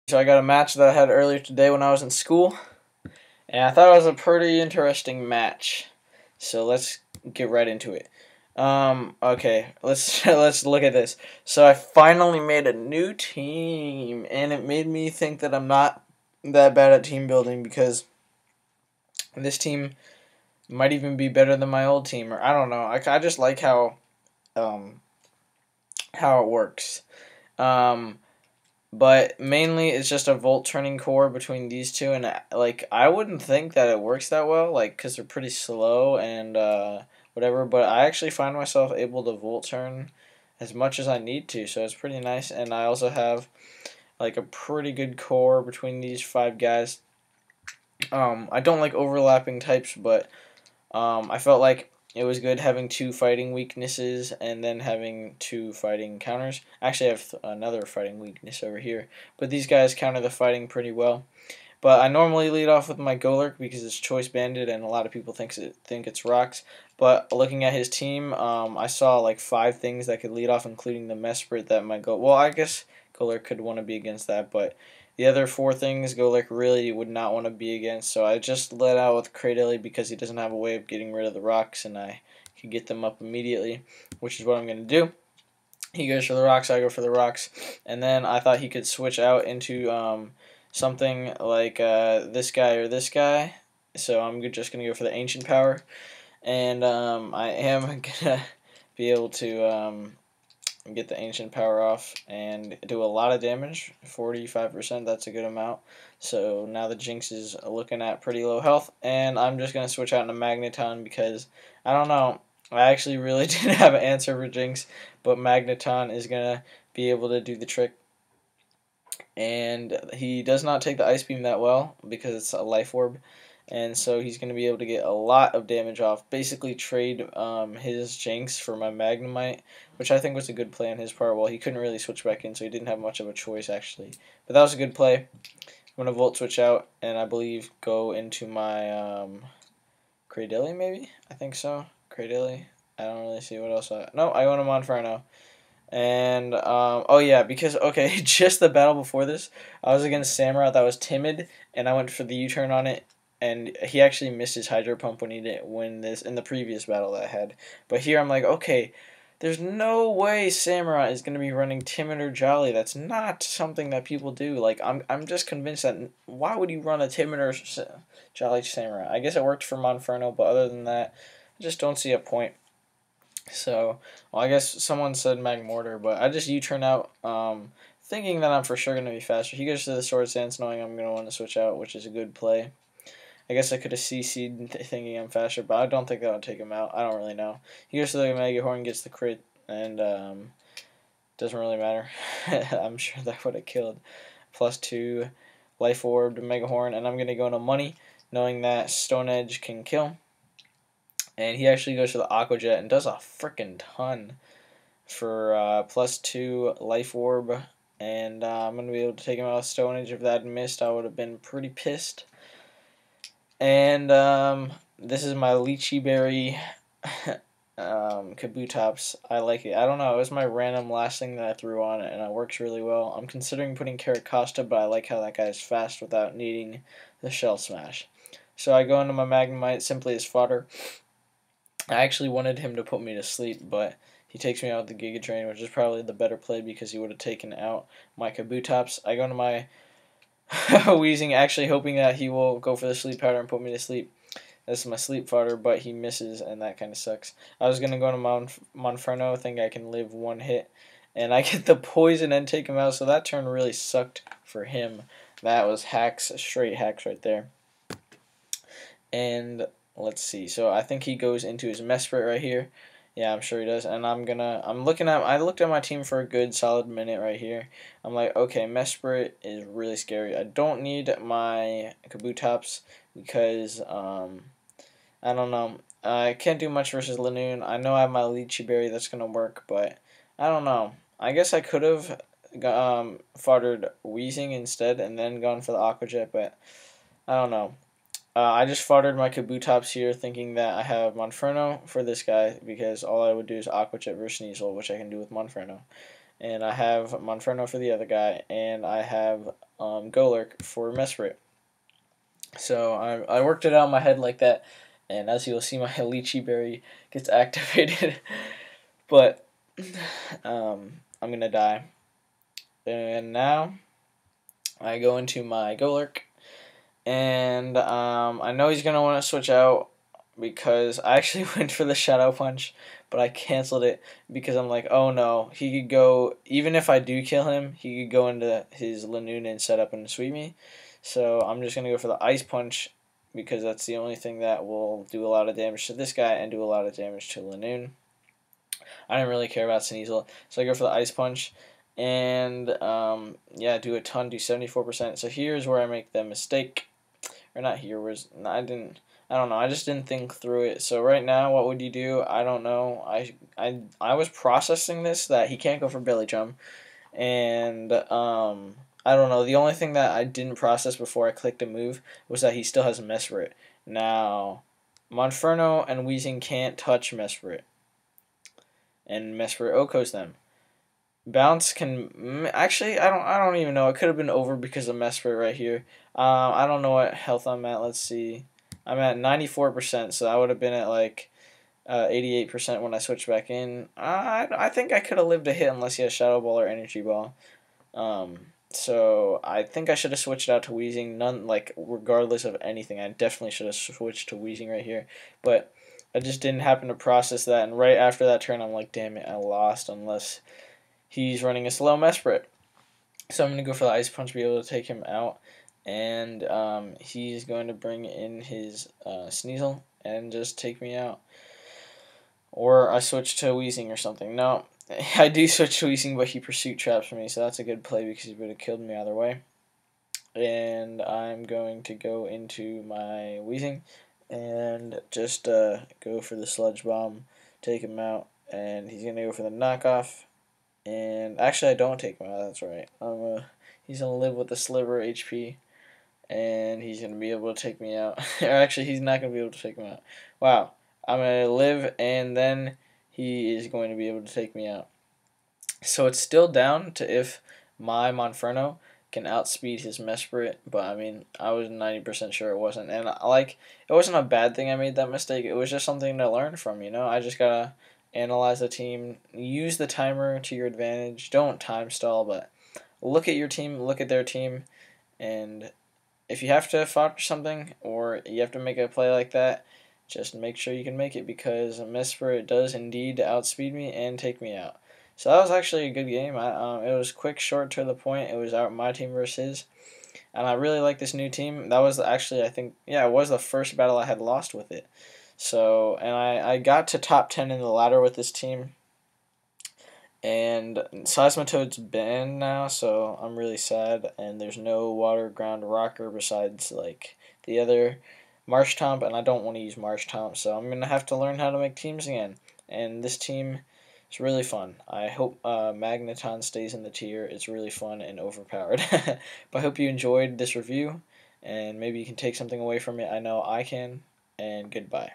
So I got a match that I had earlier today when I was in school, and I thought it was a pretty interesting match. So let's get right into it. Okay, let's let's look at this. So I finally made a new team, and it made me think that I'm not that bad at team building because this team might even be better than my old team, or I don't know. I just like um how it works. Um, But mainly, it's just a volt turning core between these two, and like I wouldn't think that it works that well, like because they're pretty slow and whatever. But I actually find myself able to volt turn as much as I need to, so it's pretty nice. And I also have like a pretty good core between these five guys. I don't like overlapping types, but I felt like it was good having two fighting weaknesses and then having two fighting counters. Actually, I have another fighting weakness over here, but these guys counter the fighting pretty well. But I normally lead off with my Golurk because it's Choice Bandit, and a lot of people think it's Rocks. But looking at his team, I saw like five things that could lead off, including the mesprit that might go. Well, I guess Golurk could want to be against that, but the other four things Golurk really would not want to be against. So I just let out with Cradilly because he doesn't have a way of getting rid of the rocks, and I could get them up immediately, which is what I'm going to do. He goes for the rocks, I go for the rocks, and then I thought he could switch out into something like this guy or this guy. So I'm just going to go for the ancient power, and I am going to be able to get the ancient power off and do a lot of damage. 45%, that's a good amount. So now the Jinx is looking at pretty low health, and I'm just going to switch out into Magneton because, I don't know, I actually really didn't have an answer for Jinx, but Magneton is going to be able to do the trick. And he does not take the Ice Beam that well because it's a Life Orb, and so he's going to be able to get a lot of damage off. Basically trade his Jinx for my Magnemite, which I think was a good play on his part. Well, he couldn't really switch back in, so he didn't have much of a choice, actually. But that was a good play. I'm going to Volt Switch out, and I believe go into my Cradilly, maybe? I think so. Cradilly. I don't really see what else. No, I go into Monferno. And oh yeah, because okay, just the battle before this, I was against Samurott that was timid, and I went for the U-turn on it, and he actually missed his Hydro Pump when he didn't win this in the previous battle that I had. But here I'm like, okay, there's no way Samurott is gonna be running timid or jolly. That's not something that people do. Like I'm just convinced that why would you run a timid or jolly Samurott? I guess it worked for Monferno, but other than that, I just don't see a point. So, well, I guess someone said Magmortar, but I just U-turn out, thinking that I'm for sure going to be faster. He goes to the Sword Stance knowing I'm going to want to switch out, which is a good play. I guess I could have CC'd thinking I'm faster, but I don't think that would take him out. I don't really know. He goes to the Mega Horn, gets the crit, and doesn't really matter. I'm sure that would have killed. +2 Life Orb, Mega Horn, and I'm going to go into Money, knowing that Stone Edge can kill. And he actually goes to the Aqua Jet and does a freaking ton for +2 Life Orb. And I'm going to be able to take him out of Stone Age. If that had missed, I would have been pretty pissed. And this is my Lychee Berry Kabutops. I like it. I don't know. It was my random last thing that I threw on it, and it works really well. I'm considering putting Caracosta, but I like how that guy is fast without needing the Shell Smash. So I go into my Magnemite simply as fodder. I actually wanted him to put me to sleep, but he takes me out with the Giga Drain, which is probably the better play because he would have taken out my Kabutops. I go into my Wheezing, actually hoping that he will go for the sleep powder and put me to sleep. This is my sleep fodder, but he misses, and that kind of sucks. I was going to go to Monferno, think I can live one hit, and I get the poison and take him out, so that turn really sucked for him. That was hacks, straight hacks right there. And let's see. So I think he goes into his mesprit right here. Yeah, I'm sure he does. And I looked at my team for a good solid minute right here. I'm like, okay, mesprit is really scary. I don't need my Kabutops because I don't know. I can't do much versus Lanoon. I know I have my Lychee Berry that's gonna work, but I don't know. I guess I could have foddered Wheezing instead and then gone for the Aqua Jet, but I don't know. I just foddered my Kabutops here thinking that I have Monferno for this guy because all I would do is Aqua Jet versus Sneasel, which I can do with Monferno. And I have Monferno for the other guy, and I have Golurk for mesprit. So I worked it out in my head like that, and as you'll see, my lychee berry gets activated. But I'm gonna die. And now I go into my Golurk, and I know he's gonna want to switch out because I actually went for the Shadow Punch, but I canceled it because I'm like, oh no, he could go, even if I do kill him, he could go into his Lanoon and set up and sweep me. So I'm just gonna go for the Ice Punch because that's the only thing that will do a lot of damage to this guy and do a lot of damage to Lanoon. I didn't really care about Sneasel, so I go for the Ice Punch, and yeah, do a ton, do 74%. So here's where I make the mistake, or not here. I don't know. I just didn't think through it. So right now, what would you do? I don't know. I was processing this that he can't go for Billy Drum, and I don't know. The only thing that I didn't process before I clicked a move was that he still has Mesprit. Now, Monferno and Weezing can't touch Mesprit, and Mesprit Okos them. Bounce can actually I don't even know. It could have been over because of Mesprit right here. I don't know what health I'm at. Let's see. I'm at 94%, so I would have been at like 88% when I switched back in. I think I could have lived a hit unless he has Shadow Ball or Energy Ball. So I think I should have switched out to Weezing. None, like, regardless of anything, I definitely should have switched to Weezing right here. But I just didn't happen to process that, and right after that turn, I'm like, damn it, I lost unless he's running a slow Mesprit. So I'm going to go for the Ice Punch, be able to take him out, and he's going to bring in his Sneasel and just take me out. Or I switch to Weezing or something. No, I do switch to Weezing, but he Pursuit Traps me, so that's a good play because he would have killed me either way. And I'm going to go into my Weezing and just go for the Sludge Bomb, take him out, and he's going to go for the knockoff. And actually, I don't take him out, that's right. He's going to live with the Sliver HP, and he's going to be able to take me out. Or actually, he's not going to be able to take me out. Wow. I'm going to live, and then he is going to be able to take me out. So it's still down to if my Monferno can outspeed his Mesprit, but I mean, I was 90% sure it wasn't. And like, it wasn't a bad thing I made that mistake. It was just something to learn from, you know? I just got to analyze the team, use the timer to your advantage. Don't time stall, but look at your team, look at their team, and if you have to fodder something or you have to make a play like that, just make sure you can make it because Mesprit does indeed outspeed me and take me out. So that was actually a good game. It was quick, short, to the point. It was my team versus his. And I really like this new team. That was actually, I think, yeah, it was the first battle I had lost with it. So, and I got to top 10 in the ladder with this team. And Seismitoad's banned now, so I'm really sad. And there's no water ground rocker besides, like, the other Marshtomp, and I don't want to use Marshtomp, so I'm going to have to learn how to make teams again. And this team is really fun. I hope Magneton stays in the tier. It's really fun and overpowered. But I hope you enjoyed this review, and maybe you can take something away from it. I know I can, and goodbye.